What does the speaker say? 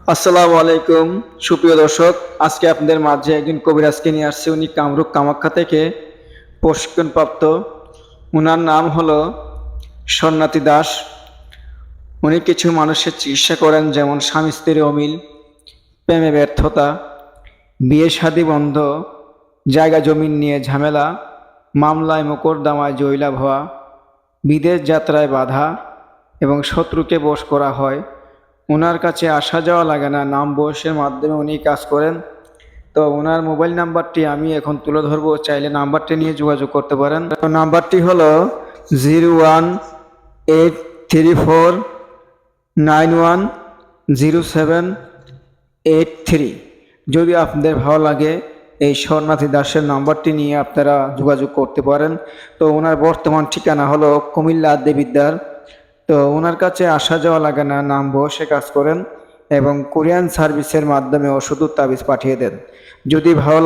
আসসালামু আলাইকুম সুপ্রিয় দর্শক, আজকে আপনাদের মাঝে একজন কবিরাজকে নিয়ে আসছে। উনি কামরূপ কামাখ্যা থেকে প্রশিক্ষণপ্রাপ্ত। ওনার নাম হলো সন্ন্যাতি দাস। উনি কিছু মানুষের চিকিৎসা করেন, যেমন স্বামী স্ত্রীর অমিল, প্রেমে ব্যর্থতা, বিয়ে শাদী বন্ধ, জায়গা জমিন নিয়ে ঝামেলা, মামলায় মোকদ্দমায় জয়লাভ হওয়া, বিদেশ যাত্রায় বাধা এবং শত্রুকে বশ করা হয়। ওনার কাছে আসা যাওয়া লাগে না, নাম বয়সের মাধ্যমে উনি কাজ করেন। তো ওনার মোবাইল নাম্বারটি আমি এখন তুলে ধরবো, চাইলে নাম্বারটি নিয়ে যোগাযোগ করতে পারেন। তো নাম্বারটি হলো 0183491078 যদি আপনাদের ভালো লাগে এই সন্ন্যাসী দাসের নাম্বারটি নিয়ে আপনারা যোগাযোগ করতে পারেন। তো ওনার বর্তমান ঠিকানা হলো কুমিল্লা দেবিদ্বার। তো ওনার কাছে আসা যাওয়া লাগে না, নাম বসে কাজ করেন এবং কোরিয়ান সার্ভিসের মাধ্যমে ওষুধ তাবিজ পাঠিয়ে দেন। যদি ভালো লাগে